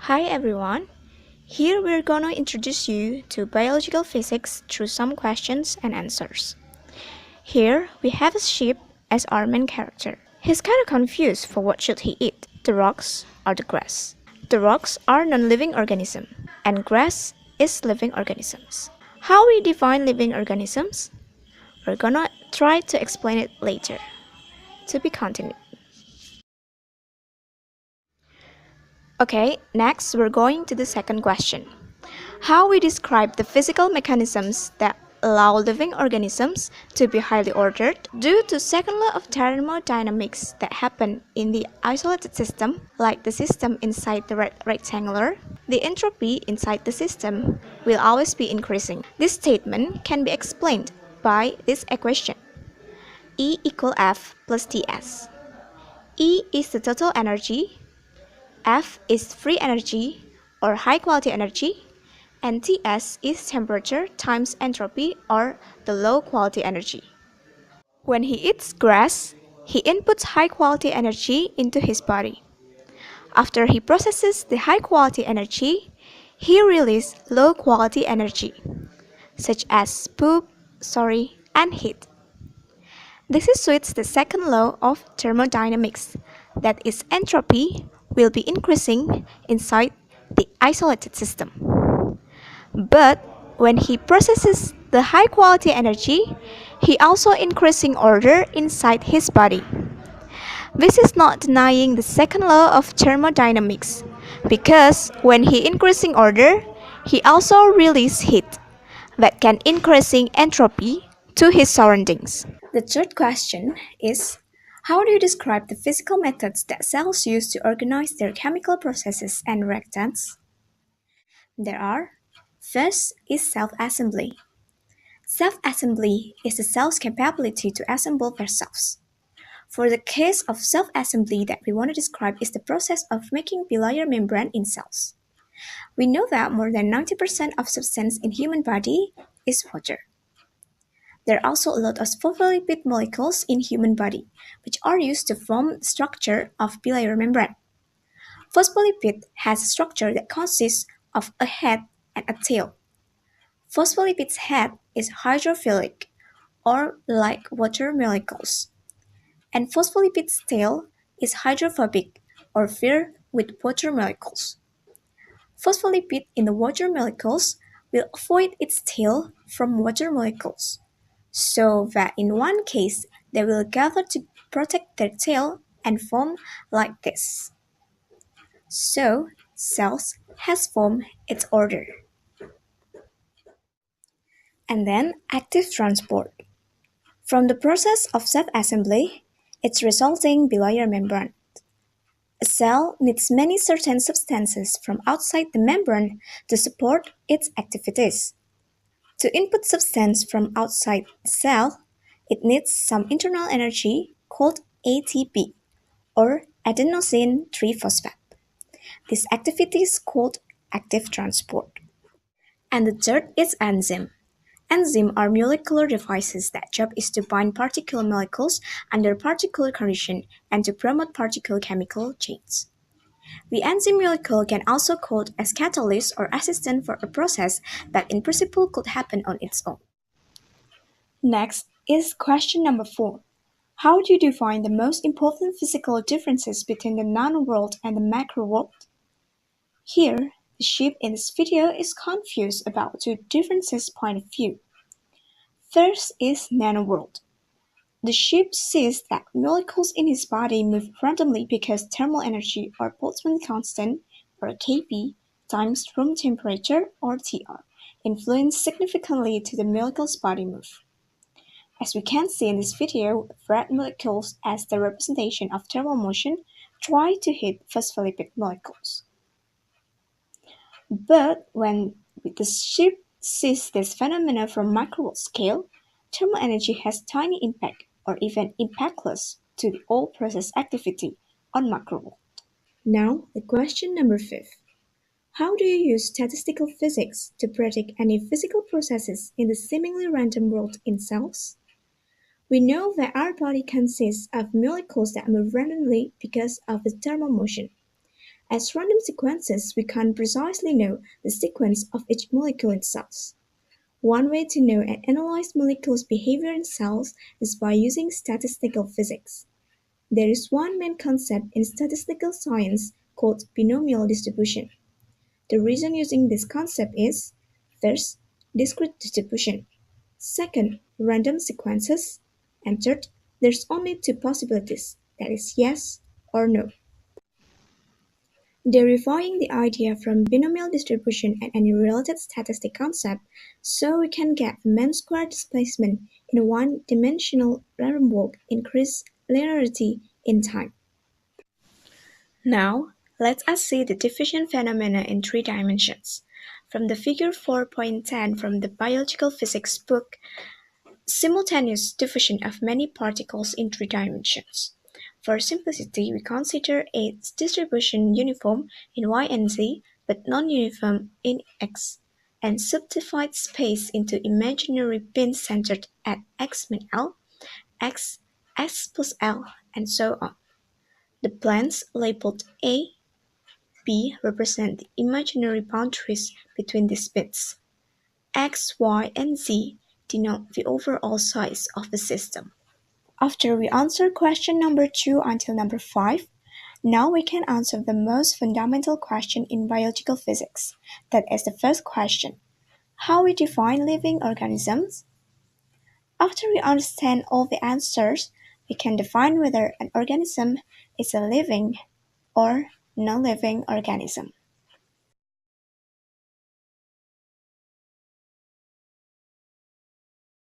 Hi everyone. Here we're gonna introduce you to biological physics through some questions and answers. Here we have a sheep as our main character. He's kind of confused for what should he eat, the rocks or the grass. The rocks are non-living organisms and grass is living organisms. How we define living organisms? We're gonna try to explain it later. To be continued. Okay, next we're going to the second question. How we describe the physical mechanisms that allow living organisms to be highly ordered due to second law of thermodynamics that happen in the isolated system, like the system inside the rectangular. The entropy inside the system will always be increasing. This statement can be explained by this equation. E equal F plus Ts. E is the total energy, F is free energy or high quality energy, and Ts is temperature times entropy or the low quality energy. When he eats grass, he inputs high quality energy into his body. After he processes the high quality energy, he releases low quality energy, such as poop, and heat. This suits the second law of thermodynamics, that is entropy will be increasing inside the isolated system. But when he processes the high quality energy, he also increasing order inside his body. This is not denying the second law of thermodynamics, because when he increasing order, he also release heat that can increasing entropy to his surroundings. The third question is, how do you describe the physical methods that cells use to organize their chemical processes and reactants? There are. First is self-assembly. Self-assembly is the cell's capability to assemble themselves. For the case of self-assembly that we want to describe is the process of making bilayer membrane in cells. We know that more than 90% of substance in human body is water. There are also a lot of phospholipid molecules in human body, which are used to form the structure of bilayer membrane. Phospholipid has a structure that consists of a head and a tail. Phospholipid's head is hydrophilic, or like water molecules, and phospholipid's tail is hydrophobic, or filled with water molecules. Phospholipid in the water molecules will avoid its tail from water molecules, so that in one case they will gather to protect their tail and form like this. So cells has formed its order. And then active transport. From the process of self-assembly, its resulting bilayer membrane. A cell needs many certain substances from outside the membrane to support its activities. To input substance from outside the cell, it needs some internal energy called ATP, or adenosine triphosphate. This activity is called active transport. And the third is enzyme. Enzymes are molecular devices that job is to bind particular molecules under particular condition and to promote particular chemical chains. The enzyme molecule can also called as catalyst or assistant for a process that in principle could happen on its own. Next is question number 4. How do you define the most important physical differences between the nano-world and the macro-world? Here, the sheep in this video is confused about two differences point of view. First is nanoworld. The sheep sees that molecules in his body move randomly because thermal energy or Boltzmann constant or Kp times room temperature or Tr influence significantly to the molecule's body move. As we can see in this video, red molecules as the representation of thermal motion try to hit phospholipid molecules. But when the sheep sees this phenomena from microwatt scale, thermal energy has tiny impact or even impactless to the whole process activity on macrowatt. Now, the question number 5. How do you use statistical physics to predict any physical processes in the seemingly random world in cells? We know that our body consists of molecules that move randomly because of the thermal motion. As random sequences, we can't precisely know the sequence of each molecule in cells. One way to know and analyze molecules' behavior in cells is by using statistical physics. There is one main concept in statistical science called binomial distribution. The reason using this concept is first, discrete distribution, second, random sequences, and third, there's only two possibilities, that is yes or no. Deriving the idea from binomial distribution and any related statistic concept, so we can get the mean square displacement in a one-dimensional random walk increase linearity in time. Now, let us see the diffusion phenomena in three dimensions. From the figure 4.10 from the biological physics book, simultaneous diffusion of many particles in three dimensions. For simplicity, we consider its distribution uniform in y and z, but non-uniform in x, and subdivide space into imaginary pins centered at x min L, x, x plus L, and so on. The planes labeled A, B represent the imaginary boundaries between these pins. X, Y, and Z denote the overall size of the system. After we answer question number 2 until number 5, now we can answer the most fundamental question in biological physics. That is the first question. How we define living organisms? After we understand all the answers, we can define whether an organism is a living or non-living organism.